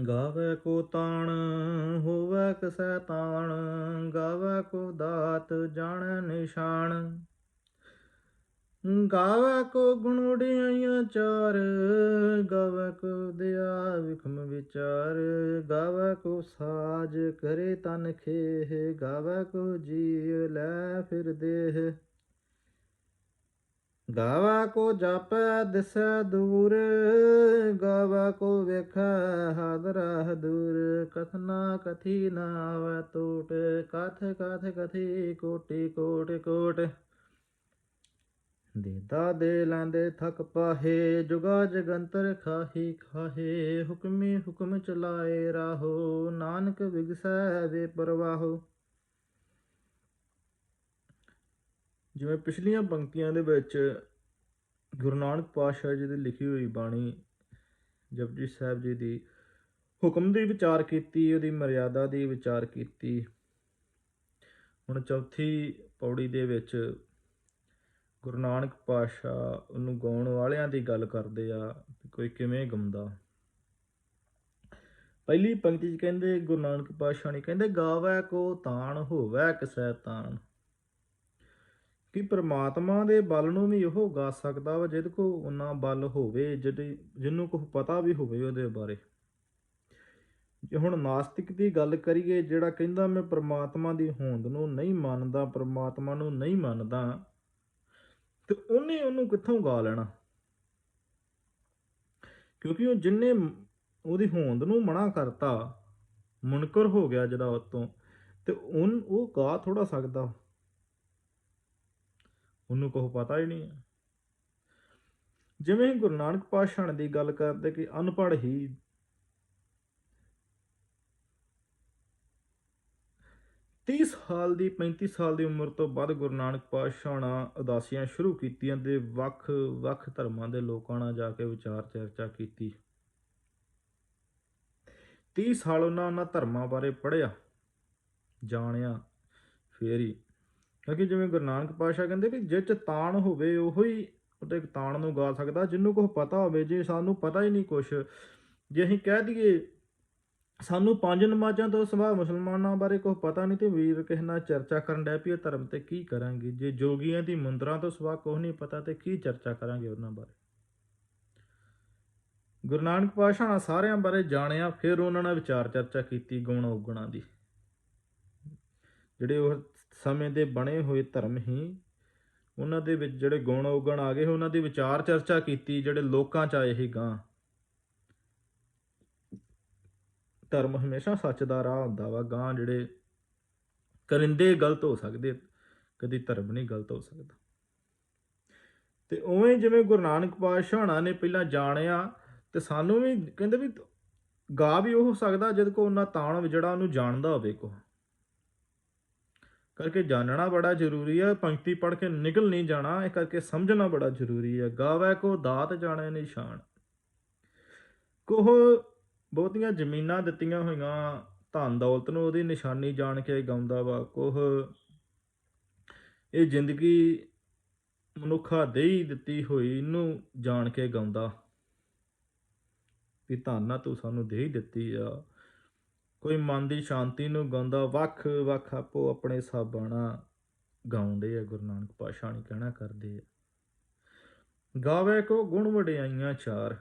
ਗਾਵੇ ਕੋ ਤਾਣ ਹੋਵੇ ਕਸੈ ਤਾਣ, ਗਾਵੇ ਕੋ ਦਾਤ ਜਾਣੈ ਨਿਸ਼ਾਨ। ਗਾਵੇ ਕੋ ਗੁਣ ਵਡਿਆਈਆਂ ਚਾਰ, ਗਾਵੇ ਕੋ ਦਇਆ ਵਿਖਮ ਵਿਚਾਰ। ਗਾਵੇ ਕੋ ਸਾਜ ਕਰੇ ਤਨ ਖੇਹ, ਗਾਵੇ ਕੋ ਜੀਅ ਲੈ ਫਿਰ ਦੇਹ। ਗਾਵਾ ਕੋ ਜਾਪੈ ਦਿਸੈ ਦੂਰ, ਗਾਵਾ ਕੋ ਵੇਖੈ ਹਾਦਰਾ ਹਦੂਰ। ਕਥਨਾ ਕਥੀ ਨ ਆਵੈ ਟੋਟ, ਕਥ ਕਥ ਕਥੀ ਕੋਟਿ ਕੋਟਿ ਕੋਟ। ਦੇਦਾ ਦੇ ਲੈਂਦੇ ਥਕ ਪਾਹੇ, ਜੁਗਾ ਜਗੰਤਰ ਖਾਹੀ ਖਾਹੇ। ਹੁਕਮੀ ਹੁਕਮ ਚਲਾਏ ਰਾਹੋ, ਨਾਨਕ ਵਿਗਸੈ ਵੇ ਪਰਵਾਹੋ। ਜਿਵੇਂ ਪਿਛਲੀਆਂ ਪੰਕਤੀਆਂ ਦੇ ਵਿੱਚ ਗੁਰੂ ਨਾਨਕ ਪਾਤਸ਼ਾਹ ਜੀ ਦੀ ਲਿਖੀ ਹੋਈ ਬਾਣੀ ਜਪਜੀ ਸਾਹਿਬ ਜੀ ਦੀ ਹੁਕਮ ਦੀ ਵਿਚਾਰ ਕੀਤੀ, ਉਹਦੀ ਮਰਿਆਦਾ ਦੀ ਵਿਚਾਰ ਕੀਤੀ। ਹੁਣ ਚੌਥੀ ਪੌੜੀ ਦੇ ਵਿੱਚ ਗੁਰੂ ਨਾਨਕ ਪਾਤਸ਼ਾਹ ਉਹਨੂੰ ਗਾਉਣ ਵਾਲਿਆਂ ਦੀ ਗੱਲ ਕਰਦੇ ਆ ਕਿ ਕੋਈ ਕਿਵੇਂ ਗਾਉਂਦਾ। ਪਹਿਲੀ ਪੰਕਤੀ 'ਚ ਕਹਿੰਦੇ ਗੁਰੂ ਨਾਨਕ ਪਾਤਸ਼ਾਹ ਨੇ ਕਹਿੰਦੇ ਗਾਵੈ ਕੋ ਤਾਣ ਹੋਵੈ ਕਿਸੈ ਤਾਣ, ਕਿ ਪ੍ਰਮਾਤਮਾ ਦੇ ਬਲ ਨੂੰ ਵੀ ਉਹ ਗਾ ਸਕਦਾ ਵਾ ਜਿਹਦੇ ਕੋਲ ਓਨਾ ਬਲ ਹੋਵੇ, ਜਿਹਨੂੰ ਕੁਛ ਪਤਾ ਵੀ ਹੋਵੇ ਉਹਦੇ ਬਾਰੇ। ਜੇ ਹੁਣ ਨਾਸਤਿਕ ਦੀ ਗੱਲ ਕਰੀਏ, ਜਿਹੜਾ ਕਹਿੰਦਾ ਮੈਂ ਪ੍ਰਮਾਤਮਾ ਦੀ ਹੋਂਦ ਨੂੰ ਨਹੀਂ ਮੰਨਦਾ, ਪ੍ਰਮਾਤਮਾ ਨੂੰ ਨਹੀਂ ਮੰਨਦਾ, ਤੇ ਉਹਨੂੰ ਕਿੱਥੋਂ ਗਾ ਲੈਣਾ? ਕਿਉਂਕਿ ਉਹ ਜਿੰਨੇ ਉਹਦੀ ਹੋਂਦ ਨੂੰ ਮਨਾ ਕਰਤਾ, ਮੁਨਕਰ ਹੋ ਗਿਆ ਜਿਹੜਾ ਉਹ ਤੋਂ, ਤੇ ਉਹ ਗਾ ਥੋੜਾ ਸਕਦਾ, ਉਹਨੂੰ ਕੁਛ ਪਤਾ ਹੀ ਨਹੀਂ ਹੈ। ਜਿਵੇਂ ਗੁਰੂ ਨਾਨਕ ਪਾਤਸ਼ਾਹ ਦੀ ਗੱਲ ਕਰਦੇ ਕਿ ਅਨਪੜ੍ਹ ਹੀ 30 ਸਾਲ ਦੀ 35 ਸਾਲ ਦੀ ਉਮਰ ਤੋਂ ਬਾਅਦ ਗੁਰੂ ਨਾਨਕ ਪਾਤਸ਼ਾਹ ਨਾਲ ਉਦਾਸੀਆਂ ਸ਼ੁਰੂ ਕੀਤੀਆਂ ਤੇ ਵੱਖ ਵੱਖ ਧਰਮਾਂ ਦੇ ਲੋਕਾਂ ਨਾਲ ਜਾ ਕੇ ਵਿਚਾਰ ਚਰਚਾ ਕੀਤੀ। 30 ਸਾਲ ਉਹਨਾਂ ਧਰਮਾਂ ਬਾਰੇ ਪੜ੍ਹਿਆ ਜਾਣਿਆ ਫੇਰ ਹੀ, ਕਿਉਂਕਿ ਜਿਵੇਂ ਗੁਰੂ ਨਾਨਕ ਪਾਤਸ਼ਾਹ ਕਹਿੰਦੇ ਵੀ ਜਿਹ 'ਚ ਤਾਣ ਹੋਵੇ ਉਹੋ ਹੀ ਉਹਦੇ ਤਾਣ ਨੂੰ ਗਾ ਸਕਦਾ, ਜਿਹਨੂੰ ਕੁਛ ਪਤਾ ਹੋਵੇ। ਜੇ ਸਾਨੂੰ ਪਤਾ ਹੀ ਨਹੀਂ ਕੁਛ, ਜੇ ਅਸੀਂ ਕਹਿ ਦਈਏ ਸਾਨੂੰ 5 ਨਮਾਜ਼ਾਂ ਤੋਂ ਸਿਵਾ ਮੁਸਲਮਾਨਾਂ ਬਾਰੇ ਕੁਛ ਪਤਾ ਨਹੀਂ, ਤੇ ਵੀਰ ਕਿਸੇ ਨਾਲ ਚਰਚਾ ਕਰਨ ਡੈ ਪਈਏ ਧਰਮ ਤੇ, ਕੀ ਕਰਾਂਗੇ? ਜੇ ਜੋਗੀਆਂ ਦੀ ਮੁੰਦਰਾਂ ਤੋਂ ਸਿਵਾ ਕੁਛ ਨਹੀਂ ਪਤਾ ਤੇ ਕੀ ਚਰਚਾ ਕਰਾਂਗੇ ਉਹਨਾਂ ਬਾਰੇ? ਗੁਰੂ ਨਾਨਕ ਪਾਤਸ਼ਾਹ ਨਾਲ ਸਾਰਿਆਂ ਬਾਰੇ ਜਾਣਿਆ, ਫਿਰ ਉਹਨਾਂ ਨਾਲ ਵਿਚਾਰ ਚਰਚਾ ਕੀਤੀ ਗੁਣ ਔਗੁਣਾਂ ਦੀ। ਜਿਹੜੇ ਉਹ ਸਮੇਂ ਦੇ ਬਣੇ ਹੋਏ ਧਰਮ ਹੀ, ਉਹਨਾਂ ਦੇ ਵਿੱਚ ਜਿਹੜੇ ਗੁਣ ਔਗਣ ਆ ਗਏ, ਉਹਨਾਂ ਦੀ ਵਿਚਾਰ ਚਰਚਾ ਕੀਤੀ, ਜਿਹੜੇ ਲੋਕਾਂ 'ਚ ਆਏ ਸੀ ਗਾਂ। ਧਰਮ ਹਮੇਸ਼ਾ ਸੱਚ ਦਾ ਰਾਹ ਹੁੰਦਾ ਵਾ, ਗਾਂ ਜਿਹੜੇ ਕਰਿੰਦੇ ਗਲਤ ਹੋ ਸਕਦੇ, ਕਦੀ ਧਰਮ ਨਹੀਂ ਗਲਤ ਹੋ ਸਕਦਾ। ਤੇ ਉਵੇਂ ਜਿਵੇਂ ਗੁਰੂ ਨਾਨਕ ਪਾਤਸ਼ਾਹ ਨੇ ਪਹਿਲਾਂ ਜਾਣਿਆ, ਤੇ ਸਾਨੂੰ ਵੀ ਕਹਿੰਦੇ ਵੀ ਗਾ ਵੀ ਉਹ ਸਕਦਾ ਜਿਹਦੇ ਕੋਲ ਉਹਨਾਂ ਤਾਣ ਜਿਹੜਾ ਉਹਨੂੰ ਜਾਣਦਾ ਹੋਵੇ। ਕੋ ਕਰਕੇ ਜਾਣਨਾ ਬੜਾ ਜ਼ਰੂਰੀ ਹੈ, ਪੰਕਤੀ ਪੜ੍ਹ ਕੇ ਨਿਕਲ ਨਹੀਂ ਜਾਣਾ, ਇਹ ਕਰਕੇ ਸਮਝਣਾ ਬੜਾ ਜ਼ਰੂਰੀ ਹੈ। ਗਾਵੈ ਕੋ ਦਾਤ ਜਾਣੈ ਨਿਸ਼ਾਨ। ਕੋਹ ਬਹੁਤੀਆਂ ਜ਼ਮੀਨਾਂ ਦਿੱਤੀਆਂ ਹੋਈਆਂ, ਧਨ ਦੌਲਤ ਨੂੰ ਉਹਦੀ ਨਿਸ਼ਾਨੀ ਜਾਣ ਕੇ ਗਾਉਂਦਾ ਵਾ। ਕੋਹ ਇਹ ਜ਼ਿੰਦਗੀ ਮਨੁੱਖਾ ਦੇਹੀ ਦਿੱਤੀ ਹੋਈ ਇਹਨੂੰ ਜਾਣ ਕੇ ਗਾਉਂਦਾ ਵੀ ਧੰਨ ਆ ਤੂੰ ਸਾਨੂੰ ਦੇਹੀ ਦਿੱਤੀ ਆ। ਕੋਈ ਮਨ ਦੀ ਸ਼ਾਂਤੀ ਨੂੰ ਗਾਉਂਦਾ। ਵੱਖ ਵੱਖ ਆਪੋ ਆਪਣੇ ਹਿਸਾਬਾਂ ਨਾਲ ਗਾਉਂਦੇ ਆ। ਗੁਰੂ ਨਾਨਕ ਪਾਤਸ਼ਾਹ ਨੇ ਕਹਿਣਾ ਕਰਦੇ ਆ ਗਾਵੇ ਕੋ ਗੁਣ ਵਡਿਆਈਆਂ ਚਾਰ।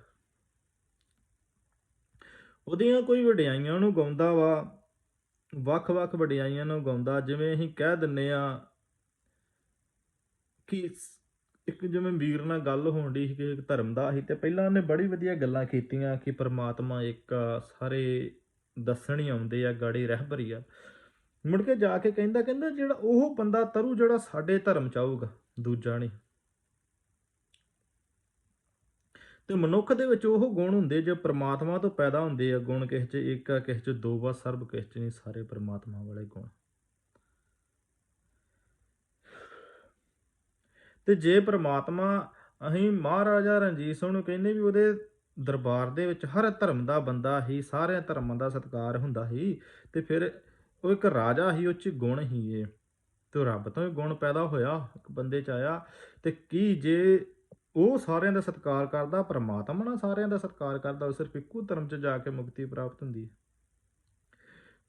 ਉਹਦੀਆਂ ਕੋਈ ਵਡਿਆਈਆਂ ਨੂੰ ਗਾਉਂਦਾ ਵਾ, ਵੱਖ ਵੱਖ ਵਡਿਆਈਆਂ ਨੂੰ ਗਾਉਂਦਾ। ਜਿਵੇਂ ਅਸੀਂ ਕਹਿ ਦਿੰਦੇ ਆ ਕਿ ਇੱਕ ਜਿਵੇਂ ਵੀਰ ਨਾਲ ਗੱਲ ਹੋਣ ਡਈ ਸੀ ਕਿ ਧਰਮ ਦਾ ਸੀ, ਤੇ ਪਹਿਲਾਂ ਉਹਨੇ ਬੜੀ ਵਧੀਆ ਗੱਲਾਂ ਕੀਤੀਆਂ ਕਿ ਪ੍ਰਮਾਤਮਾ ਇੱਕ ਸਾਰੇ ਦੱਸਣ ਹੀ ਆਉਂਦੇ ਆ, ਗਾੜੀ ਰਹਿਬਰੀ ਆ। ਮੁੜ ਕੇ ਜਾ ਕੇ ਕਹਿੰਦਾ ਜਿਹੜਾ ਉਹ ਬੰਦਾ ਤਰੂ ਜਿਹੜਾ ਸਾਡੇ ਧਰਮ ਚ ਆਊਗਾ, ਦੂਜਾ ਨਹੀਂ। ਤੇ ਮਨੁੱਖ ਦੇ ਵਿੱਚ ਉਹ ਗੁਣ ਹੁੰਦੇ ਜੋ ਪ੍ਰਮਾਤਮਾ ਤੋਂ ਪੈਦਾ ਹੁੰਦੇ ਆ। ਗੁਣ ਕਿਸੇ 'ਚ ਇੱਕ ਆ, ਕਿਸੇ 'ਚ ਦੋ, ਬਸ ਸਰਬ ਕਿਸੇ 'ਚ ਨਹੀਂ, ਸਾਰੇ ਪ੍ਰਮਾਤਮਾ ਵਾਲੇ ਗੁਣ। ਤੇ ਜੇ ਪ੍ਰਮਾਤਮਾ, ਅਸੀਂ ਮਹਾਰਾਜਾ ਰਣਜੀਤ ਸਿੰਘ ਨੂੰ ਕਹਿੰਦੇ ਵੀ ਉਹਦੇ ਦਰਬਾਰ ਦੇ ਵਿੱਚ ਹਰ ਧਰਮ ਦਾ ਬੰਦਾ ਹੀ, ਸਾਰਿਆਂ ਧਰਮਾਂ ਦਾ ਸਤਿਕਾਰ ਹੁੰਦਾ ਸੀ, ਤੇ ਫਿਰ ਉਹ ਇੱਕ ਰਾਜਾ ਸੀ, ਉਹ 'ਚ ਗੁਣ ਹੀ ਇਹ, ਤੇ ਰੱਬ ਤੋਂ ਹੀ ਗੁਣ ਪੈਦਾ ਹੋਇਆ, ਇੱਕ ਬੰਦੇ 'ਚ ਆਇਆ। ਤੇ ਕੀ ਜੇ ਉਹ ਸਾਰਿਆਂ ਦਾ ਸਤਿਕਾਰ ਕਰਦਾ, ਪਰਮਾਤਮਾ ਨਾਲ ਸਾਰਿਆਂ ਦਾ ਸਤਿਕਾਰ ਕਰਦਾ, ਉਹ ਸਿਰਫ ਇੱਕੋ ਧਰਮ 'ਚ ਜਾ ਕੇ ਮੁਕਤੀ ਪ੍ਰਾਪਤ ਹੁੰਦੀ ਹੈ।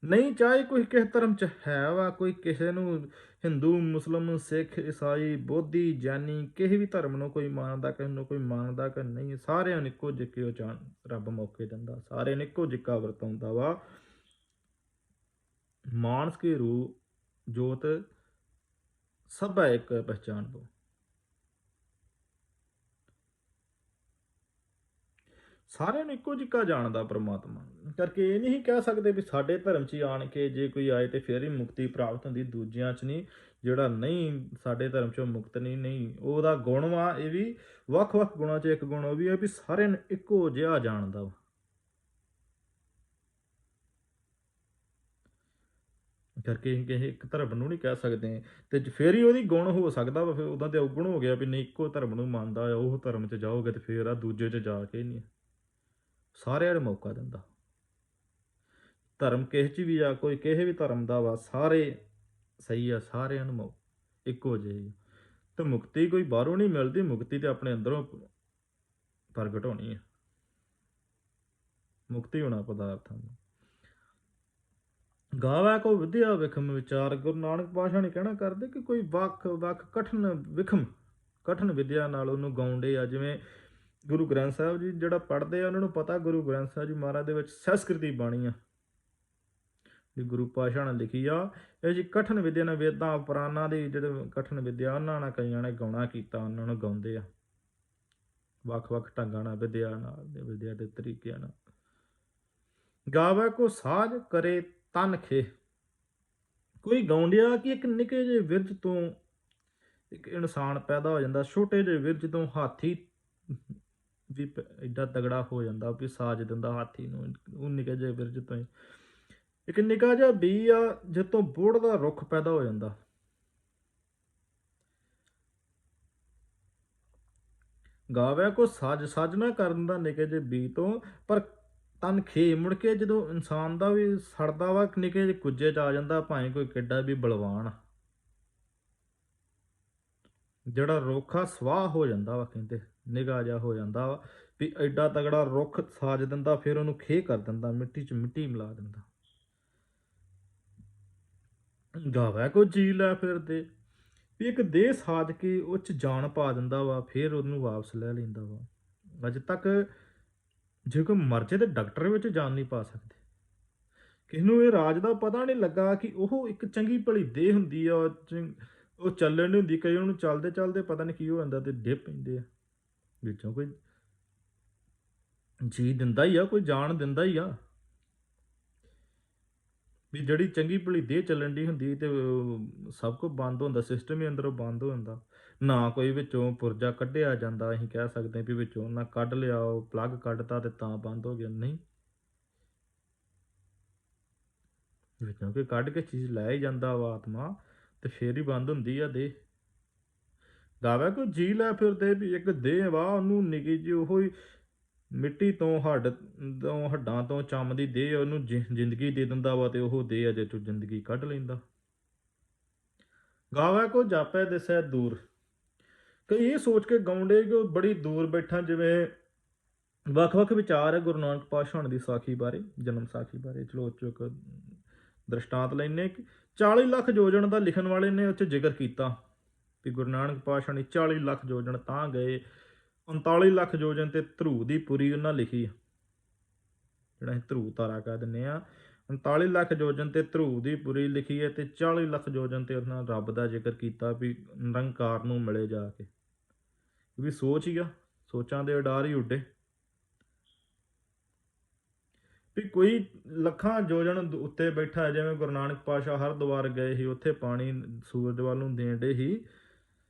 ਨਹੀਂ, ਚਾਹੇ ਕੋਈ ਕਿਸ ਧਰਮ 'ਚ ਹੈ ਵਾ, ਕੋਈ ਕਿਸੇ ਨੂੰ ਹਿੰਦੂ, ਮੁਸਲਿਮ, ਸਿੱਖ, ਈਸਾਈ, ਬੋਧੀ, ਜੈਨੀ, ਕਿਸੇ ਵੀ ਧਰਮ ਨੂੰ ਕੋਈ ਮੰਨਦਾ, ਕਿਸੇ ਨੂੰ ਕੋਈ ਮੰਨਦਾ ਕਿ ਨਹੀਂ, ਸਾਰਿਆਂ ਨੂੰ ਇੱਕੋ ਜਿੱਕੇ ਉਹ ਰੱਬ ਮੌਕੇ ਦਿੰਦਾ, ਸਾਰਿਆਂ ਨੂੰ ਇੱਕੋ ਜਿੱਕਾ ਵਰਤਾਉਂਦਾ ਵਾ। ਮਾਨਸ ਕੀ ਰੂਪ ਜੋਤ ਸਭ ਹੈ ਇੱਕ ਪਹਿਚਾਨ ਦੋ। ਸਾਰਿਆਂ ਨੂੰ ਇੱਕੋ ਜਿੱਕਾ ਜਾਣਦਾ ਪਰਮਾਤਮਾ, ਕਰਕੇ ਇਹ ਨਹੀਂ ਕਹਿ ਸਕਦੇ ਵੀ ਸਾਡੇ ਧਰਮ 'ਚ ਹੀ ਆਣ ਕੇ ਜੇ ਕੋਈ ਆਏ ਤੇ ਫਿਰ ਹੀ ਮੁਕਤੀ ਪ੍ਰਾਪਤ ਹੁੰਦੀ, ਦੂਜਿਆਂ 'ਚ ਨਹੀਂ। ਜਿਹੜਾ ਨਹੀਂ ਸਾਡੇ ਧਰਮ 'ਚੋਂ ਮੁਕਤ ਨਹੀਂ, ਉਹਦਾ ਗੁਣ ਵਾ ਇਹ ਵੀ ਵੱਖ-ਵੱਖ ਗੁਣਾਂ 'ਚ ਇੱਕ ਗੁਣ ਉਹ ਵੀ ਹੈ ਵੀ ਸਾਰਿਆਂ ਨੂੰ ਇੱਕੋ ਜਿਹਾ ਜਾਣਦਾ ਵਾ। ਕਰਕੇ ਅਸੀਂ ਕਿਸੇ ਇੱਕ ਧਰਮ ਨੂੰ ਨਹੀਂ ਕਹਿ ਸਕਦੇ, ਤੇ ਫਿਰ ਹੀ ਉਹਦੀ ਗੁਣ ਹੋ ਸਕਦਾ ਵਾ, ਫਿਰ ਉਹਦਾ ਤੇ ਔਗੁਣ ਹੋ ਗਿਆ ਵੀ ਨਹੀਂ ਇੱਕੋ ਧਰਮ ਨੂੰ ਮੰਨਦਾ ਆ, ਉਹ ਧਰਮ 'ਚ ਜਾਓਗੇ ਤੇ ਫਿਰ ਆ ਦੂਜੇ 'ਚ ਜਾ ਕੇ ਨਹੀਂ, ਸਾਰਿਆਂ ਨੂੰ ਮੌਕਾ ਦਿੰਦਾ। ਧਰਮ ਕਿਸੇ 'ਚ ਵੀ ਆ, ਕੋਈ ਕਿਸੇ ਵੀ ਧਰਮ ਦਾ ਵਾ, ਸਾਰੇ ਸਹੀ ਆ, ਸਾਰਿਆਂ ਨੂੰ ਇੱਕੋ ਜਿਹੀ। ਤੇ ਮੁਕਤੀ ਕੋਈ ਬਾਹਰੋਂ ਨਹੀਂ ਮਿਲਦੀ, ਮੁਕਤੀ ਤੇ ਆਪਣੇ ਅੰਦਰੋਂ ਪ੍ਰਗਟ ਹੋਣੀ ਹੈ। ਮੁਕਤੀ ਹੋਣਾ ਪਦਾਰਥਾਂ ਦੀ। ਗਾਵੈ ਕੋ ਵਿਦਿਆ ਵਿਖਮ ਵਿਚਾਰ। ਗੁਰੂ ਨਾਨਕ ਪਾਤਸ਼ਾਹ ਨੇ ਕਹਿਣਾ ਕਰਦੇ ਕਿ ਕੋਈ ਵੱਖ ਵੱਖ ਕਠਨ ਵਿਖਮ, ਕਠਨ ਵਿਦਿਆ ਨਾਲ ਉਹਨੂੰ ਗਾਉਂਦੇ ਆ। ਜਿਵੇਂ ਗੁਰੂ ਗ੍ਰੰਥ ਸਾਹਿਬ ਜੀ ਜਿਹੜਾ ਪੜ੍ਹਦੇ ਆ ਉਹਨਾਂ ਨੂੰ ਪਤਾ ਗੁਰੂ ਗ੍ਰੰਥ ਸਾਹਿਬ ਜੀ ਮਹਾਰਾਜ ਦੇ ਵਿੱਚ ਸੰਸਕ੍ਰਿਤੀ ਬਾਣੀ ਆ, ਵੀ ਗੁਰੂ ਪਾਤਸ਼ਾਹ ਨੇ ਲਿਖੀ ਆ। ਇਹ ਜੀ ਕਠਨ ਵਿਦਿਆ ਨਾਲ, ਵੇਦਾਂ ਪੁਰਾਣਾਂ ਦੀ ਜਿਹੜੇ ਕਠਨ ਵਿਦਿਆ ਉਹਨਾਂ ਨਾਲ ਕਈਆਂ ਨੇ ਗਾਉਣਾ ਕੀਤਾ, ਉਹਨਾਂ ਨੂੰ ਗਾਉਂਦੇ ਆ ਵੱਖ ਵੱਖ ਢੰਗਾਂ ਨਾਲ, ਵਿਦਿਆ ਦੇ ਤਰੀਕਿਆਂ ਨਾਲ। ਗਾਵੈ ਕੋ ਸਾਜ ਕਰੇ ਤਨ ਖੇ। ਕੋਈ ਗਾਉਂਦਿਆ ਕਿ ਇੱਕ ਨਿੱਕੇ ਜਿਹੇ ਵਿਰਜ ਤੋਂ ਇੱਕ ਇਨਸਾਨ ਪੈਦਾ ਹੋ ਜਾਂਦਾ, ਛੋਟੇ ਜਿਹੇ ਵਿਰਜ ਤੋਂ ਹਾਥੀ ਵੀ ਐਡਾ ਤਗੜਾ ਹੋ ਜਾਂਦਾ ਵੀ ਸਾਜ ਦਿੰਦਾ ਹਾਥੀ ਨੂੰ, ਉਹ ਨਿੱਕੇ ਜਿਹੇ ਵਿਰਜ ਤੋਂ ਹੀ। ਇੱਕ ਨਿੱਕਾ ਜਿਹਾ ਬੀ ਆ ਜਿਸ ਤੋਂ ਬੋਹੜ ਦਾ ਰੁੱਖ ਪੈਦਾ ਹੋ ਜਾਂਦਾ। ਗਾਵੈ ਕੋ ਸਾਜ ਨਾ ਕਰਨ ਦਾ ਨਿੱਕੇ ਜਿਹੇ ਬੀ ਤੋਂ, ਪਰ ਤਨ ਖੇ ਮੁੜ ਕੇ ਜਦੋਂ ਇਨਸਾਨ ਦਾ ਵੀ ਸੜਦਾ ਵਾ, ਨਿੱਕੇ ਜਿਹੇ ਕੁੱਜੇ 'ਚ ਆ ਜਾਂਦਾ, ਭਾਵੇਂ ਕੋਈ ਕਿੱਡਾ ਵੀ ਬਲਵਾਨ, ਜਿਹੜਾ ਰੁੱਖ ਆ ਸਵਾਹ ਹੋ ਜਾਂਦਾ ਵਾ, ਕਹਿੰਦੇ ਨਿਗਾਹ ਜਿਹਾ ਹੋ ਜਾਂਦਾ ਵਾ ਵੀ ਐਡਾ ਤਗੜਾ ਰੁੱਖ ਸਾਜ ਦਿੰਦਾ, ਫਿਰ ਉਹਨੂੰ ਖੇ ਕਰ ਦਿੰਦਾ, ਮਿੱਟੀ 'ਚ ਮਿੱਟੀ ਮਿਲਾ ਦਿੰਦਾ। ਗਾਵੈ ਕੋ ਜੀ ਲੈ ਫਿਰਦੇ, ਵੀ ਇੱਕ ਦੇਹ ਸਾਜ ਕੇ ਉਹ 'ਚ ਜਾਨ ਪਾ ਦਿੰਦਾ ਵਾ, ਫਿਰ ਉਹਨੂੰ ਵਾਪਸ ਲੈ ਲੈਂਦਾ ਵਾ। ਅੱਜ ਤੱਕ ਜੇ ਕੋਈ ਮਰ ਜੇ ਤਾਂ ਡਾਕਟਰ ਵਿੱਚ ਜਾਨ ਨਹੀਂ ਪਾ ਸਕਦੇ। ਕਿਸੇ ਨੂੰ ਇਹ ਰਾਜ ਦਾ ਪਤਾ ਨਹੀਂ ਲੱਗਾ ਕਿ ਉਹ ਇੱਕ ਚੰਗੀ ਭਲੀ ਦੇਹ ਹੁੰਦੀ ਆ, ਉਹ ਚੱਲਣ ਨਹੀਂ ਹੁੰਦੀ, ਕਈ ਉਹਨੂੰ ਚੱਲਦੇ ਚੱਲਦੇ ਪਤਾ ਨਹੀਂ ਕੀ ਹੋ ਜਾਂਦਾ ਤੇ ਡਿੱਗ ਪੈਂਦੇ ਆ। ਵਿੱਚੋਂ ਕੋਈ ਜੀ ਦਿੰਦਾ ਹੀ ਆ, ਕੋਈ ਜਾਨ ਦਿੰਦਾ ਹੀ ਆ, ਵੀ ਜਿਹੜੀ ਚੰਗੀ ਭਲੀ ਦੇਹ ਚੱਲਣ ਦੀ ਹੁੰਦੀ ਤੇ ਸਭ ਕੁਝ ਬੰਦ ਹੁੰਦਾ, ਸਿਸਟਮ ਹੀ ਅੰਦਰੋਂ ਬੰਦ ਹੋ ਜਾਂਦਾ। ਨਾ ਕੋਈ ਵਿੱਚੋਂ ਪੁਰਜਾ ਕੱਢਿਆ ਜਾਂਦਾ, ਅਸੀਂ ਕਹਿ ਸਕਦੇ ਵੀ ਵਿੱਚੋਂ ਨਾ ਕੱਢ ਲਿਆ, ਉਹ ਪਲੱਗ ਕੱਢਤਾ ਤੇ ਤਾਂ ਬੰਦ ਹੋ ਗਿਆ, ਨਹੀਂ, ਵਿੱਚੋਂ ਕੋਈ ਕੱਢ ਕੇ ਚੀਜ਼ ਲੈ ਹੀ ਜਾਂਦਾ ਵਾ ਆਤਮਾ, ਤੇ ਫੇਰ ਹੀ ਬੰਦ ਹੁੰਦੀ ਆ ਦੇਹ। ਗਾਵੈ ਕੋ ਜੀ ਲੈ ਫਿਰਦੇ, ਵੀ ਇੱਕ ਦੇਹ ਵਾ ਉਹਨੂੰ ਨਿੱਕੀ ਜਿਹੀ ਉਹੋ ਹੀ ਮਿੱਟੀ ਤੋਂ ਹੱਡਾਂ ਤੋਂ ਚੰਮਦੀ ਦੇਹ ਉਹਨੂੰ ਜ਼ਿੰਦਗੀ ਦੇ ਦਿੰਦਾ ਵਾ, ਤੇ ਉਹ ਦੇਹ ਅਜੇ ਚੋਂ ਜ਼ਿੰਦਗੀ ਕੱਢ ਲੈਂਦਾ। ਗਾਵੈ ਕੋ ਜਾਪੈ ਦਿਸੈ ਦੂਰ। ਕਈ ਇਹ ਸੋਚ ਕੇ ਗਾਉਂਦੇ ਕਿ ਉਹ ਬੜੀ ਦੂਰ ਬੈਠਾ, ਜਿਵੇਂ ਵੱਖ-ਵੱਖ ਵਿਚਾਰ ਹੈ ਗੁਰੂ ਨਾਨਕ ਪਾਤਸ਼ਾਹ ਹੋਣੀ ਦੀ ਸਾਖੀ ਬਾਰੇ, ਜਨਮ ਸਾਖੀ ਬਾਰੇ। ਚਲੋ ਉਹ 'ਚੋਂ ਇੱਕ ਦ੍ਰਿਸ਼ਟਾਂਤ ਲੈਂਦੇ ਕਿ 40 ਲੱਖ ਯੋਜਨ ਦਾ ਲਿਖਣ ਵਾਲੇ ਨੇ ਉਹ 'ਚ ਜ਼ਿਕਰ ਕੀਤਾ ਵੀ ਗੁਰੂ ਨਾਨਕ ਪਾਤਸ਼ਾਹ ਨੇ 40 ਲੱਖ ਯੋਜਨ ਤਾਂ ਗਏ, 39 ਲੱਖ ਯੋਜਨ ਤੇ ਧਰੂ ਦੀ ਪੁਰੀ ਉਹਨਾਂ ਲਿਖੀ, ਜਿਹੜਾ ਅਸੀਂ ਧਰੂ ਤਾਰਾ ਕਹਿ ਦਿੰਦੇ ਆ। 39 ਲੱਖ ਯੋਜਨ ਤੇ ਧਰੂ ਦੀ ਪੁਰੀ ਲਿਖੀ ਹੈ, ਤੇ 40 ਲੱਖ ਯੋਜਨ ਤੇ ਉਹਨਾਂ ਰੱਬ ਦਾ ਜ਼ਿਕਰ ਕੀਤਾ ਵੀ ਨਿਰੰਕਾਰ ਨੂੰ ਮਿਲੇ ਜਾ ਕੇ। ਵੀ ਸੋਚ ਹੀ ਆ, ਸੋਚਾਂ ਦੇ ਉਡਾਰ ਹੀ ਉੱਡੇ, ਵੀ ਕੋਈ ਲੱਖਾਂ ਯੋਜਨ ਉੱਤੇ ਬੈਠਾ, ਜਿਵੇਂ ਗੁਰੂ ਨਾਨਕ ਪਾਤਸ਼ਾਹ ਹਰਿਦੁਆਰ ਗਏ ਸੀ, ਉੱਥੇ ਪਾਣੀ ਸੂਰਜ ਵੱਲ ਨੂੰ ਦੇਣ ਡੇ ਸੀ,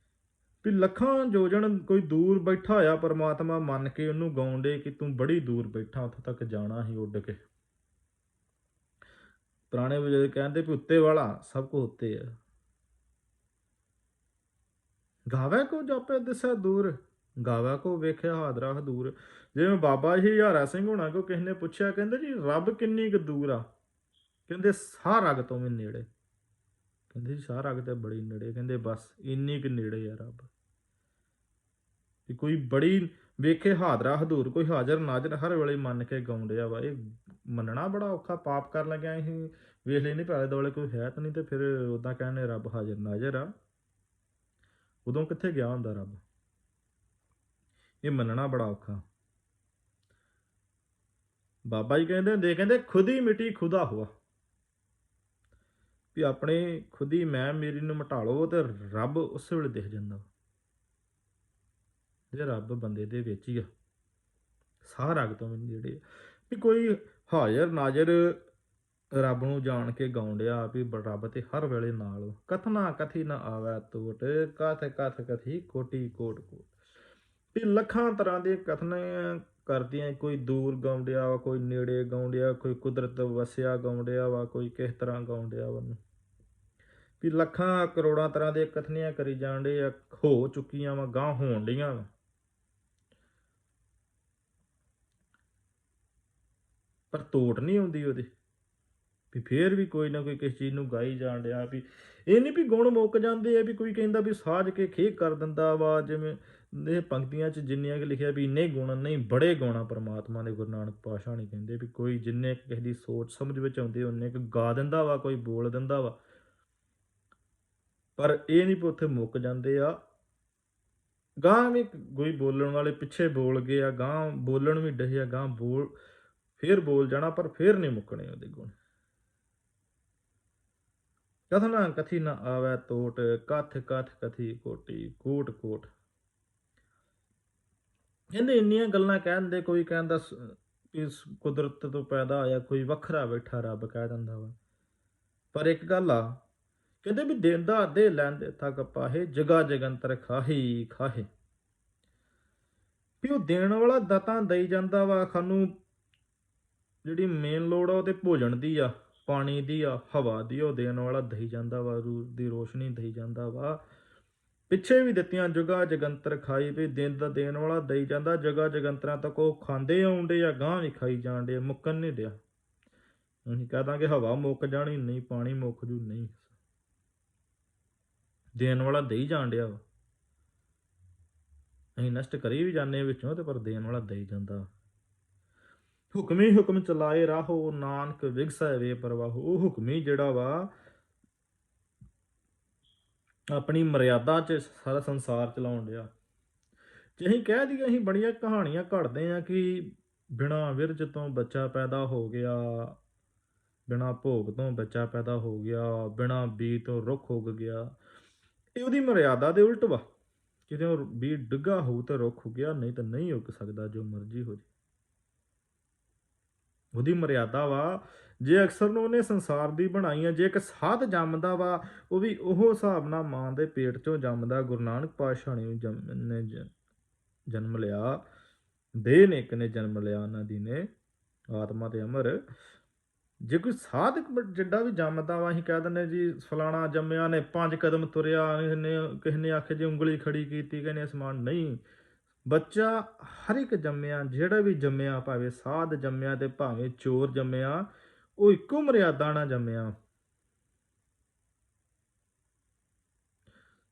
ਵੀ ਲੱਖਾਂ ਯੋਜਨ ਕੋਈ ਦੂਰ ਬੈਠਾ ਹੋਇਆ ਪਰਮਾਤਮਾ ਮੰਨ ਕੇ ਉਹਨੂੰ ਗਾਉਣ ਡੇ ਕਿ ਤੂੰ ਬੜੀ ਦੂਰ ਬੈਠਾ, ਉੱਥੋਂ ਤੱਕ ਜਾਣਾ ਸੀ ਉੱਡ ਕੇ। ਪੁਰਾਣੇ ਬਜ਼ੁਰਗ ਕਹਿੰਦੇ ਵੀ ਉੱਤੇ ਵਾਲਾ ਸਭ ਕੁਝ ਉੱਤੇ ਆ। ਗਾਵੈ ਕੋ ਜਾਪੈ ਦਿਸੈ ਦੂਰ, ਗਾਵੈ ਕੋ ਵੇਖਿਆ ਹਾਦਰਾ ਹਦੂਰ। ਜਿਵੇਂ ਬਾਬਾ ਜੀ ਹਜ਼ਾਰਾ ਸਿੰਘ ਹੋਣਾ ਕੋ ਕਿਸੇ ਨੇ ਪੁੱਛਿਆ, ਕਹਿੰਦੇ ਜੀ ਰੱਬ ਕਿੰਨੀ ਕੁ ਦੂਰ ਆ? ਕਹਿੰਦੇ ਸਾਹ ਰਗ ਤੋਂ ਵੀ ਨੇੜੇ। ਕਹਿੰਦੇ ਜੀ ਸਾਹ ਰਗ ਤੇ ਬੜੀ ਨੇੜੇ, ਕਹਿੰਦੇ ਬਸ ਇੰਨੀ ਕੁ ਨੇੜੇ ਆ ਰੱਬ। ਕਿ ਕੋਈ ਬੜੀ ਵੇਖੇ ਹਾਦਰਾ ਹਦੂਰ, ਕੋਈ ਹਾਜ਼ਰ ਨਾਜ਼ਰ ਹਰ ਵੇਲੇ ਮੰਨ ਕੇ ਗਾਉਣ ਡਿਆ ਵਾ। ਇਹ ਮੰਨਣਾ ਬੜਾ ਔਖਾ। ਪਾਪ ਕਰਨ ਲੱਗਿਆ ਅਸੀਂ ਵੇਖ ਲੈਂਦੇ ਵੀ ਆਲੇ ਦੁਆਲੇ ਕੋਈ ਹੈ ਤਾਂ ਨਹੀਂ, ਤੇ ਫਿਰ ਉੱਦਾਂ ਕਹਿੰਦੇ ਰੱਬ ਹਾਜ਼ਰ ਨਾਜ਼ਰ ਆ। ਉਦੋਂ ਕਿੱਥੇ ਗਿਆ ਹੁੰਦਾ ਰੱਬ? ਇਹ ਮੰਨਣਾ ਬੜਾ ਔਖਾ। ਬਾਬਾ ਜੀ ਕਹਿੰਦੇ ਹੁੰਦੇ, ਕਹਿੰਦੇ ਖੁਦੀ ਮਿੱਟੀ ਖੁਦਾ ਹੁਆ, ਵੀ ਆਪਣੇ ਖੁਦੀ ਮੈਂ ਮੇਰੀ ਨੂੰ ਮਿਟਾ ਲਓ ਤੇ ਰੱਬ ਉਸੇ ਵੇਲੇ ਦਿਖ ਜਾਂਦਾ। ਜੇ ਰੱਬ ਬੰਦੇ ਦੇ ਵਿੱਚ ਹੀ ਆ, ਸਾਹ ਰਗ ਤੋਂ ਵੀ ਜਿਹੜੇ ਵੀ ਕੋਈ ਹਾਜ਼ਰ ਨਾਜ਼ਰ ਰੱਬ ਨੂੰ ਜਾਣ ਕੇ ਗਾਉਣ ਡਿਆ ਵੀ ਰੱਬ ਤੇ ਹਰ ਵੇਲੇ ਨਾਲ। ਕਥਨਾ ਕਥੀ ਨਾ ਆਵੈ ਤੋਟ, ਕਥ ਕਥ ਕਥੀ ਕੋਟੀ ਕੋਟ ਕੋਟ। ਵੀ ਲੱਖਾਂ ਤਰ੍ਹਾਂ ਦੇ ਕਥਨ ਕਰਦੀਆਂ, ਕੋਈ ਦੂਰ ਗਾਉਣ ਡਿਆ ਵਾ, ਕੋਈ ਨੇੜੇ ਗਾਉਣ ਡਿਆ, ਕੋਈ ਕੁਦਰਤ ਵਸਿਆ ਗਾਉਣ ਡਿਆ ਵਾ, ਕੋਈ ਕਿਸ ਤਰ੍ਹਾਂ ਗਾਉਣ ਡਿਆ ਵਾ। ਵੀ ਲੱਖਾਂ ਕਰੋੜਾਂ ਤਰ੍ਹਾਂ ਦੇ ਕਥਨੀਆਂ ਕਰੀ ਜਾਣ ਡੇ ਆ, ਹੋ ਚੁੱਕੀਆਂ ਵਾ, ਗਾਂਹ ਹੋਣ ਡੀਆਂ ਵਾ। ਪਰ ਤੋਟ ਨਹੀਂ ਆਉਂਦੀ ਉਹਦੀ। ਵੀ ਫੇਰ ਵੀ ਕੋਈ ਨਾ ਕੋਈ ਕਿਸੇ ਚੀਜ਼ ਨੂੰ ਗਾਈ ਜਾਣ ਡਿਆ। ਵੀ ਇਹ ਨਹੀਂ ਵੀ ਗੁਣ ਮੁੱਕ ਜਾਂਦੇ ਆ, ਵੀ ਕੋਈ ਕਹਿੰਦਾ ਵੀ ਸਾਜ ਕੇ ਖੇਕ ਕਰ ਦਿੰਦਾ ਵਾ। ਜਿਵੇਂ ਇਹ ਪੰਕਤੀਆਂ 'ਚ ਜਿੰਨੀਆਂ ਕਿ ਲਿਖਿਆ ਵੀ ਇੰਨੇ ਗੁਣ ਨਹੀਂ, ਬੜੇ ਗੁਣ ਆ ਪਰਮਾਤਮਾ ਦੇ। ਗੁਰੂ ਨਾਨਕ ਪਾਤਸ਼ਾਹ ਨਹੀਂ ਕਹਿੰਦੇ ਵੀ ਕੋਈ ਜਿੰਨੇ ਕਿਸੇ ਦੀ ਸੋਚ ਸਮਝ ਵਿੱਚ ਆਉਂਦੇ ਉਹਨੇ ਕੁ ਗਾ ਦਿੰਦਾ ਵਾ, ਕੋਈ ਬੋਲ ਦਿੰਦਾ ਵਾ। ਪਰ ਇਹ ਨਹੀਂ ਵੀ ਉੱਥੇ ਮੁੱਕ ਜਾਂਦੇ ਆ। ਗਾਂਹ ਵੀ ਕੋਈ ਬੋਲਣ ਵਾਲੇ ਪਿੱਛੇ ਬੋਲ ਗਏ ਆ, ਗਾਂਹ ਬੋਲਣ ਵੀ ਡਏ ਆ, ਗਾਂਹ ਬੋਲ ਫੇਰ ਬੋਲ ਜਾਣਾ, ਪਰ ਫੇਰ ਨਹੀਂ ਮੁੱਕਣੇ ਉਹਦੇ ਗੁਣ। ਕਥਨਾ ਕਥੀ ਨਾ ਆਵੈ ਤੋਟ, ਕਥ ਕਥ ਕਥੀ ਕੋਟੀ ਕੋਟ ਕੋਟ। ਕਹਿੰਦੇ ਇੰਨੀਆਂ ਗੱਲਾਂ ਕਹਿ ਦਿੰਦੇ। ਕੋਈ ਕਹਿੰਦਾ ਇਸ ਕੁਦਰਤ ਤੋਂ ਪੈਦਾ ਹੋਇਆ, ਕੋਈ ਵੱਖਰਾ ਬੈਠਾ ਰੱਬ ਕਹਿ ਦਿੰਦਾ ਵਾ। ਪਰ ਇੱਕ ਗੱਲ ਆ, ਕਹਿੰਦੇ ਵੀ ਦੇਂਦਾ ਦੇ ਲੈਂਦੇ ਥੱਕ ਪਾਹੇ, ਜਗਾ ਜਗੰਤਰ ਖਾਹੀ ਖਾਹੇ। ਵੀ ਉਹ ਦੇਣ ਵਾਲਾ ਦਾਤਾਂ ਦੇਈ ਜਾਂਦਾ ਵਾ। ਸਾਨੂੰ ਜਿਹੜੀ ਮੇਨ ਲੋੜ ਆ ਉਹ ਤੇ ਭੋਜਨ ਦੀ ਆ, ਪਾਣੀ ਦੀ ਆ, ਹਵਾ ਦੀ, ਉਹ ਦੇਣ ਵਾਲਾ ਦਈ ਜਾਂਦਾ ਵਾ। ਰੂਪ ਦੀ ਰੋਸ਼ਨੀ ਦਈ ਜਾਂਦਾ ਵਾ। ਪਿੱਛੇ ਵੀ ਦਿੱਤੀਆਂ ਜੁਗਾ ਜਗੰਤਰ ਖਾਈ, ਵੀ ਦਿਨ ਦਾ ਦੇਣ ਵਾਲਾ ਦਈ ਜਾਂਦਾ। ਜਗਾ ਜਗੰਤਰਾਂ ਤੱਕ ਉਹ ਖਾਂਦੇ ਆਉਂਦੇ ਆ, ਗਾਂਹ ਵੀ ਖਾਈ ਜਾਣ ਡੇ, ਮੁੱਕਣ ਨਹੀਂ ਡਿਆ। ਅਸੀਂ ਕਹਿ ਦਾਂਗੇ ਹਵਾ ਮੁੱਕ ਜਾਣੀ, ਨਹੀਂ ਪਾਣੀ ਮੁੱਕ ਜੂ, ਨਹੀਂ, ਦੇਣ ਵਾਲਾ ਦੇਈ ਜਾਣ ਡਿਆ ਵਾ। ਅਸੀਂ ਨਸ਼ਟ ਕਰੀ ਵੀ ਜਾਂਦੇ ਵਿੱਚੋਂ, ਤੇ ਪਰ ਦੇਣ ਵਾਲਾ ਦੇਈ ਜਾਂਦਾ। ਹੁਕਮੀ ਹੁਕਮ ਚਲਾਏ ਰਾਹੋ, ਨਾਨਕ ਵਿਗਸੈ ਵੇ ਪ੍ਰਵਾਹੋ। ਉਹ ਹੁਕਮੀ ਜਿਹੜਾ ਵਾ ਆਪਣੀ ਮਰਿਆਦਾ 'ਚ ਸਾਰਾ ਸੰਸਾਰ ਚਲਾਉਣ ਡਿਆ। ਜੇ ਅਸੀਂ ਕਹਿ ਦਈਏ, ਅਸੀਂ ਬੜੀਆਂ ਕਹਾਣੀਆਂ ਘੜਦੇ ਹਾਂ ਕਿ ਬਿਨਾਂ ਵਿਰਜ ਤੋਂ ਬੱਚਾ ਪੈਦਾ ਹੋ ਗਿਆ, ਬਿਨਾਂ ਭੋਗ ਤੋਂ ਬੱਚਾ ਪੈਦਾ ਹੋ ਗਿਆ, ਬਿਨਾਂ ਬੀਜ ਤੋਂ ਰੁੱਖ ਉੱਗ ਗਿਆ। ਇਹ ਉਹਦੀ ਮਰਿਆਦਾ ਦੇ ਉਲਟ ਵਾ। ਕਿਤੇ ਉਹ ਬੀਜ ਡਿੱਗਾ ਹੋਊ ਤਾਂ ਰੁੱਖ ਉੱਗਿਆ, ਨਹੀਂ ਤਾਂ ਨਹੀਂ ਉੱਗ ਸਕਦਾ, ਜੋ ਮਰਜ਼ੀ ਹੋ ਜੇ। ਉਹਦੀ ਮਰਿਆਦਾ ਵਾ। ਜੇ ਅਕਸਰ ਨੂੰ ਉਹਨੇ ਸੰਸਾਰ ਦੀ ਬਣਾਈ ਆ। ਜੇ ਇੱਕ ਸਾਧ ਜੰਮਦਾ ਵਾ, ਉਹ ਵੀ ਉਹ ਹਿਸਾਬ ਨਾਲ ਮਾਂ ਦੇ ਪੇਟ 'ਚੋਂ ਜੰਮਦਾ। ਗੁਰੂ ਨਾਨਕ ਪਾਤਸ਼ਾਹ ਨੇ ਜਨਮ ਲਿਆ, ਦੇਹ ਨੇ ਇੱਕ ਨੇ ਜਨਮ ਲਿਆ, ਉਹਨਾਂ ਦੀ ਨੇ ਆਤਮਾ ਤੇ ਅਮਰ। ਜੇ ਕੋਈ ਸਾਧਕ ਜਿੱਡਾ ਵੀ ਜੰਮਦਾ ਵਾ, ਅਸੀਂ ਕਹਿ ਦਿੰਦੇ ਜੀ ਫਲਾਣਾ ਜੰਮਿਆ ਨੇ 5 ਕਦਮ ਤੁਰਿਆ, ਕਿਸੇ ਨੇ ਆਖੇ ਜੇ ਉਂਗਲੀ ਖੜੀ ਕੀਤੀ, ਕਿਸੇ ਨੇ ਅਸਮਾਨ। ਨਹੀਂ, ਬੱਚਾ ਹਰ ਇੱਕ ਜੰਮਿਆ, ਜਿਹੜਾ ਵੀ ਜੰਮਿਆ, ਭਾਵੇਂ ਸਾਧ ਜੰਮਿਆ ਤੇ ਭਾਵੇਂ ਚੋਰ ਜੰਮਿਆ, ਉਹ ਇੱਕੋ ਮਰਿਆਦਾ ਨਾਲ ਜੰਮਿਆ।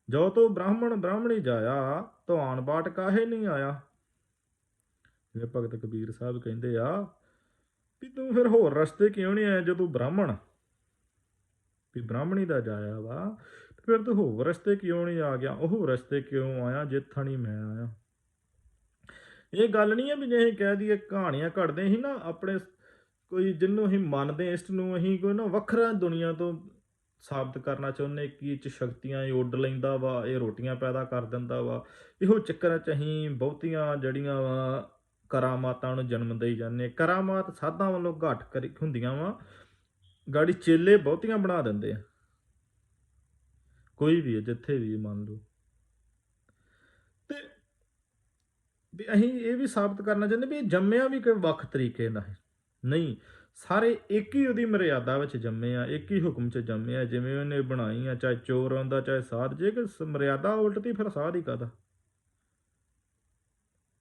ਜੋ ਤੋ ਬ੍ਰਾਹਮਣ ਬ੍ਰਾਹਮਣੀ ਜਾਇਆ, ਧਵਾਨ ਬਾਟ ਕਾਹੇ ਨਹੀਂ ਆਇਆ। ਜਿਵੇਂ ਭਗਤ ਕਬੀਰ ਸਾਹਿਬ ਕਹਿੰਦੇ ਆ ਵੀ ਤੂੰ ਫਿਰ ਹੋਰ ਰਸਤੇ ਕਿਉਂ ਨਹੀਂ ਆਇਆ? ਜਦੋਂ ਤੂੰ ਬ੍ਰਾਹਮਣ ਵੀ ਬ੍ਰਾਹਮਣੀ ਦਾ ਜਾਇਆ ਵਾ, ਫਿਰ ਤੂੰ ਹੋਰ ਰਸਤੇ ਕਿਉਂ ਨਹੀਂ ਆ ਗਿਆ? ਉਹ ਰਸਤੇ ਕਿਉਂ ਆਇਆ ਜਿੱਥਾਂ ਨਹੀਂ ਮੈਂ ਆਇਆ। ਇਹ ਗੱਲ ਨਹੀਂ ਹੈ ਵੀ ਜੇ ਅਸੀਂ ਕਹਿ ਦਈਏ ਕਹਾਣੀਆਂ ਘੜਦੇ ਸੀ ਨਾ ਆਪਣੇ, ਕੋਈ ਜਿਹਨੂੰ ਅਸੀਂ ਮੰਨਦੇ, ਇਸ ਨੂੰ ਅਸੀਂ ਕੋਈ ਨਾ ਵੱਖਰਾ ਦੁਨੀਆ ਤੋਂ ਸਾਬਤ ਕਰਨਾ ਚਾਹੁੰਦੇ ਕਿ ਇਹ 'ਚ ਸ਼ਕਤੀਆਂ, ਇਹ ਉੱਡ ਲੈਂਦਾ ਵਾ, ਇਹ ਰੋਟੀਆਂ ਪੈਦਾ ਕਰ ਦਿੰਦਾ ਵਾ। ਇਹੋ ਚੱਕਰਾਂ 'ਚ ਅਸੀਂ ਬਹੁਤੀਆਂ ਜਿਹੜੀਆਂ ਵਾ ਕਰਾਮਾਤਾਂ ਨੂੰ ਜਨਮ ਦੇਈ ਜਾਂਦੇ। ਕਰਾਮਾਤ ਸਾਧਾਂ ਵੱਲੋਂ ਘੱਟ ਕਰੀ ਹੁੰਦੀਆਂ ਵਾ, ਗਾੜੀ ਚੇਲੇ ਬਹੁਤੀਆਂ ਬਣਾ ਦਿੰਦੇ ਆ। ਕੋਈ ਵੀ ਹੈ, ਜਿੱਥੇ ਵੀ ਮੰਨ ਲਓ। ਤੇ ਵੀ ਅਸੀਂ ਇਹ ਵੀ ਸਾਬਤ ਕਰਨਾ ਚਾਹੁੰਦੇ ਵੀ ਇਹ ਜੰਮਿਆ ਵੀ ਕੋਈ ਵੱਖ ਤਰੀਕੇ ਨਾਲ ਹੈ। ਨਹੀਂ, ਸਾਰੇ ਇੱਕ ਹੀ ਉਹਦੀ ਮਰਿਆਦਾ ਵਿੱਚ ਜੰਮੇ ਆ, ਇੱਕ ਹੀ ਹੁਕਮ 'ਚ ਜੰਮੇ ਆ, ਜਿਵੇਂ ਉਹਨੇ ਬਣਾਈ ਆ। ਚਾਹੇ ਚੋਰ ਆਉਂਦਾ, ਚਾਹੇ ਸਾਧ। ਜੇ ਕਿ ਮਰਿਆਦਾ ਉਲਟਦੀ, ਫਿਰ ਸਾਧ ਹੀ ਕਾਹਦਾ?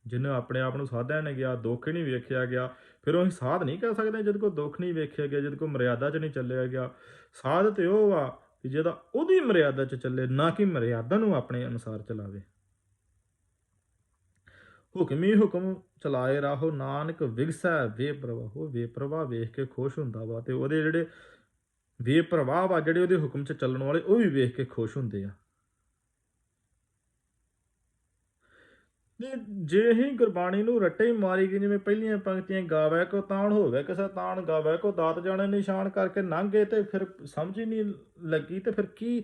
ਜਿਹਨੂੰ ਆਪਣੇ ਆਪ ਨੂੰ ਸਾਧਿਆ ਨੇ ਗਿਆ, ਦੁੱਖ ਹੀ ਨਹੀਂ ਵੇਖਿਆ ਗਿਆ, ਫਿਰ ਉਹ ਅਸੀਂ ਸਾਧ ਨਹੀਂ ਕਹਿ ਸਕਦੇ ਜਿਹਦੇ ਕੋਲ ਦੁੱਖ ਨਹੀਂ ਵੇਖਿਆ ਗਿਆ, ਜਿਹਦੇ ਕੋਲ ਮਰਿਆਦਾ 'ਚ ਨਹੀਂ ਚੱਲਿਆ ਗਿਆ। ਸਾਧ ਤੇ ਉਹ ਵਾ ਕਿ ਜਿਹਦਾ ਉਹਦੀ ਮਰਿਆਦਾ 'ਚ ਚੱਲੇ, ਨਾ ਕਿ ਮਰਿਆਦਾ ਨੂੰ ਆਪਣੇ ਅਨੁਸਾਰ ਚਲਾਵੇ। ਹੁਕਮੀ ਹੁਕਮ ਚਲਾਏ ਰਾਹੋ, ਨਾਨਕ ਵਿਗਸੈ ਬੇਪਰਵਾਹ। ਬੇਪਰਵਾਹ ਵੇਖ ਕੇ ਖੁਸ਼ ਹੁੰਦਾ ਵਾ, ਤੇ ਉਹਦੇ ਜਿਹੜੇ ਬੇਪਰਵਾਹ ਵਾ, ਜਿਹੜੇ ਉਹਦੇ ਹੁਕਮ 'ਚ ਚੱਲਣ ਵਾਲੇ, ਉਹ ਵੀ ਵੇਖ ਕੇ ਖੁਸ਼ ਹੁੰਦੇ ਆ। ਤੇ ਜੇ ਅਸੀਂ ਗੁਰਬਾਣੀ ਨੂੰ ਰੱਟੇ ਹੀ ਮਾਰੀ ਗਏ, ਜਿਵੇਂ ਪਹਿਲੀਆਂ ਪੰਕਤੀਆਂ, ਗਾਵੈ ਕੋ ਤਾਣ ਹੋਵੇ ਕਿਸੇ ਤਾਣ, ਗਾਵੈ ਕੋ ਦਾਤ ਜਾਣੇ ਨਿਸ਼ਾਨ, ਕਰਕੇ ਲੰਘ ਗਏ, ਤੇ ਫਿਰ ਸਮਝ ਹੀ ਨਹੀਂ ਲੱਗੀ, ਤੇ ਫਿਰ ਕੀ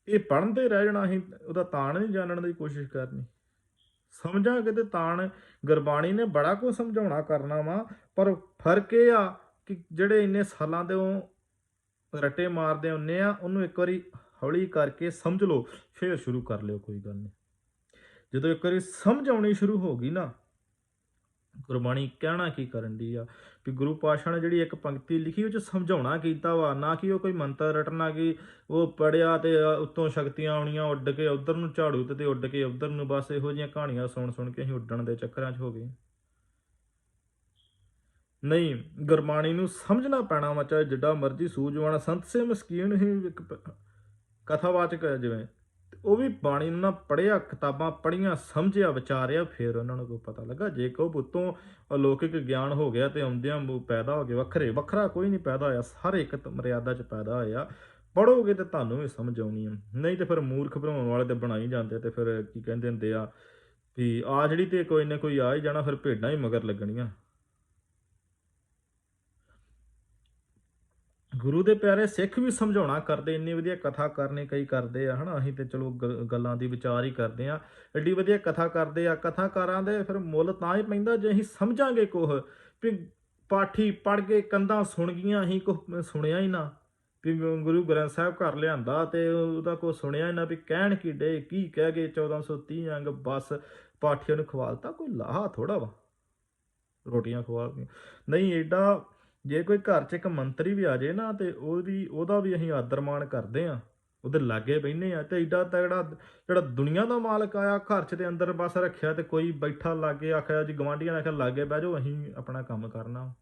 ਇਹ ਪੜ੍ਹਨ ਤੇ ਰਹਿ ਜਾਣਾ, ਅਸੀਂ ਉਹਦਾ ਤਾਣ ਨਹੀਂ ਜਾਣਨ ਦੀ ਕੋਸ਼ਿਸ਼ ਕਰਨੀ। ਸਮਝਾਂਗੇ ਤੇ ਤਾਣ, ਗੁਰਬਾਣੀ ਨੇ ਬੜਾ ਕੁਝ ਸਮਝਾਉਣਾ ਕਰਨਾ ਵਾ, ਪਰ ਫਰਕ ਇਹ ਆ ਕਿ ਜਿਹੜੇ ਇੰਨੇ ਸਾਲਾਂ ਦੇ ਉਹ ਰੱਟੇ ਮਾਰਦੇ ਆਉਂਦੇ ਆ, ਉਹਨੂੰ ਇੱਕ ਵਾਰੀ ਹੌਲੀ ਕਰਕੇ ਸਮਝ ਲਓ, ਫਿਰ ਸ਼ੁਰੂ ਕਰ ਲਿਓ, ਕੋਈ ਗੱਲ ਨਹੀਂ। ਜਦੋਂ ਇੱਕ ਵਾਰੀ ਸਮਝ ਆਉਣੀ ਸ਼ੁਰੂ ਹੋ ਗਈ ਨਾ, ਗੁਰਬਾਣੀ ਕਹਿਣਾ ਕੀ ਕਰਨ ਦੀ ਆ, ਵੀ ਗੁਰੂ ਪਾਤਸ਼ਾਹ ਨੇ ਜਿਹੜੀ ਇੱਕ ਪੰਕਤੀ ਲਿਖੀ, ਉਹ 'ਚ ਸਮਝਾਉਣਾ ਕੀਤਾ ਵਾ, ਨਾ ਕਿ ਉਹ ਕੋਈ ਮੰਤਰ ਰਟਣਾ, ਕਿ ਉਹ ਪੜਿਆ ਤੇ ਉੱਤੋਂ ਸ਼ਕਤੀਆਂ ਆਉਣੀਆਂ, ਉੱਡ ਕੇ ਉੱਧਰ ਨੂੰ ਝਾੜੂ ਤੇ ਉੱਡ ਕੇ ਉੱਧਰ ਨੂੰ, ਬਸ ਇਹੋ ਜਿਹੀਆਂ ਕਹਾਣੀਆਂ ਸੁਣ ਸੁਣ ਕੇ ਅਸੀਂ ਉੱਡਣ ਦੇ ਚੱਕਰਾਂ 'ਚ ਹੋ ਗਏ। ਨਹੀਂ, ਗੁਰਬਾਣੀ ਨੂੰ ਸਮਝਣਾ ਪੈਣਾ ਵਾ, ਚਾਹੇ ਜਿੱਡਾ ਮਰਜ਼ੀ ਸੂਝਵਾਨ ਸੰਤ ਸੇ ਮਸਕੀਨ ਹੀ, ਇੱਕ ਕਥਾਵਾਚਕ ਹੈ ਜਿਵੇਂ, ਤੇ ਉਹ ਵੀ ਬਾਣੀ ਨੂੰ ਨਾ ਪੜ੍ਹਿਆ, ਕਿਤਾਬਾਂ ਪੜ੍ਹੀਆਂ, ਸਮਝਿਆ, ਵਿਚਾਰਿਆ, ਫਿਰ ਉਹਨਾਂ ਨੂੰ ਕੋਈ ਪਤਾ ਲੱਗਾ। ਜੇ ਕਹੋ ਉੱਤੋਂ ਅਲੌਕਿਕ ਗਿਆਨ ਹੋ ਗਿਆ, ਤੇ ਆਉਂਦਿਆਂ ਪੈਦਾ ਹੋ ਗਏ ਵੱਖਰੇ, ਵੱਖਰਾ ਕੋਈ ਨਹੀਂ ਪੈਦਾ ਹੋਇਆ, ਸਾਰੇ ਇੱਕ ਮਰਿਆਦਾ 'ਚ ਪੈਦਾ ਹੋਇਆ। ਪੜ੍ਹੋਗੇ ਤੇ ਤੁਹਾਨੂੰ ਵੀ ਸਮਝ ਆਉਣੀ ਆ, ਨਹੀਂ ਤੇ ਫਿਰ ਮੂਰਖ ਬਣਾਉਣ ਵਾਲੇ ਤੇ ਬਣਾਈ ਜਾਂਦੇ, ਤੇ ਫਿਰ ਕੀ ਕਹਿੰਦੇ ਹੁੰਦੇ ਆ ਵੀ ਆ ਜਿਹੜੀ, ਤੇ ਕੋਈ ਨਾ ਕੋਈ ਆ ਹੀ ਜਾਣਾ, ਫਿਰ ਭੇਡਾਂ ਹੀ ਮਗਰ ਲੱਗਣੀਆਂ। ਗੁਰੂ ਦੇ ਪਿਆਰੇ ਸਿੱਖ ਵੀ ਸਮਝਾਉਣਾ ਕਰਦੇ, ਇੰਨੀ ਵਧੀਆ ਕਥਾ ਕਰਨੀ ਕਈ ਕਰਦੇ ਆ, ਹਨਾ, ਅਸੀਂ ਤੇ ਚਲੋ ਗੱਲਾਂ ਦੀ ਵਿਚਾਰ ਹੀ ਕਰਦੇ ਆ, ਐਡੀ ਵਧੀਆ ਕਥਾ ਕਰਦੇ ਆ। ਕਥਾਕਾਰਾਂ ਦੇ ਫਿਰ ਮੁੱਲ ਤਾਂ ਹੀ ਪੈਂਦਾ ਜੇ ਅਸੀਂ ਸਮਝਾਂਗੇ ਕੁਛ, ਵੀ ਪਾਠੀ ਪੜ੍ਹ ਕੇ ਕੰਧਾਂ ਸੁਣ ਗਈਆਂ, ਅਸੀਂ ਕੁਛ ਸੁਣਿਆ ਹੀ ਨਾ, ਵੀ ਗੁਰੂ ਗ੍ਰੰਥ ਸਾਹਿਬ ਘਰ ਲਿਆਂਦਾ ਤੇ ਉਹਦਾ ਕੁਛ ਸੁਣਿਆ ਹੀ ਨਾ, ਵੀ ਕਹਿਣ ਕੀ ਡੇ, ਕੀ ਕਹਿ ਗਏ 1430 ਅੰਗ, ਬਸ ਪਾਠੀਆਂ ਨੂੰ ਖਵਾਲਤਾ, ਕੋਈ ਲਾਹਾ ਥੋੜਾ ਵਾ ਰੋਟੀਆਂ ਖਵਾ ਕੇ। ਨਹੀਂ ਏਡਾ, ਜੇ ਕੋਈ ਘਰ 'ਚ ਇੱਕ ਮੰਤਰੀ ਵੀ ਆ ਜਾਏ ਨਾ, ਤੇ ਉਹਦਾ ਵੀ ਅਸੀਂ ਆਦਰ ਮਾਣ ਕਰਦੇ ਹਾਂ, ਉਹਦੇ ਲਾਗੇ ਬਹਿੰਦੇ ਆ, ਤੇ ਏਡਾ ਤਗੜਾ ਜਿਹੜਾ ਦੁਨੀਆ ਦਾ ਮਾਲਕ ਆਇਆ ਘਰ 'ਚ, ਦੇ ਅੰਦਰ ਬਸ ਰੱਖਿਆ, ਤੇ ਕੋਈ ਬੈਠਾ ਲਾਗੇ, ਆਖਿਆ ਜੀ ਗਵਾਂਢੀਆਂ ਨੇ ਆਖਿਆ ਲਾਗੇ ਬਹਿ ਜਾਓ, ਅਸੀਂ ਆਪਣਾ ਕੰਮ ਕਰਨਾ।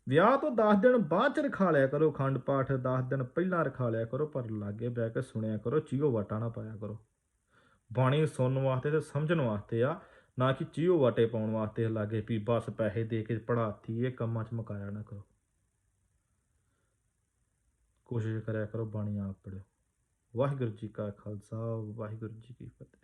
ਵਿਆਹ ਤੋਂ 10 ਦਿਨ ਬਾਅਦ 'ਚ ਰਖਾ ਲਿਆ ਕਰੋ ਅਖੰਡ ਪਾਠ, 10 ਦਿਨ ਪਹਿਲਾਂ ਰਖਾ ਲਿਆ ਕਰੋ, ਪਰ ਲਾਗੇ ਬਹਿ ਕੇ ਸੁਣਿਆ ਕਰੋ, ਚੀਓ ਵਾਟਾ ਨਾ ਪਾਇਆ ਕਰੋ। ਬਾਣੀ ਸੁਣਨ ਵਾਸਤੇ ਤੇ ਸਮਝਣ ਵਾਸਤੇ ਆ, ਨਾ ਕਿ ਚੀਓ ਵਾਟੇ ਪਾਉਣ ਵਾਸਤੇ ਲਾਗੇ, ਵੀ ਬਸ ਪੈਸੇ ਦੇ ਕੇ ਪੜ੍ਹਾਤੀ, ਇਹ ਕੰਮਾਂ 'ਚ ਮੁਕਾਇਆ ਨਾ ਕਰੋ। ਕੋਸ਼ਿਸ਼ ਕਰਿਆ ਕਰੋ ਬਾਣੀ ਆਪ ਪੜ੍ਹੋ। ਵਾਹਿਗੁਰੂ ਜੀ ਕਾ ਖਾਲਸਾ, ਵਾਹਿਗੁਰੂ ਜੀ ਕੀ ਫਤਿਹ।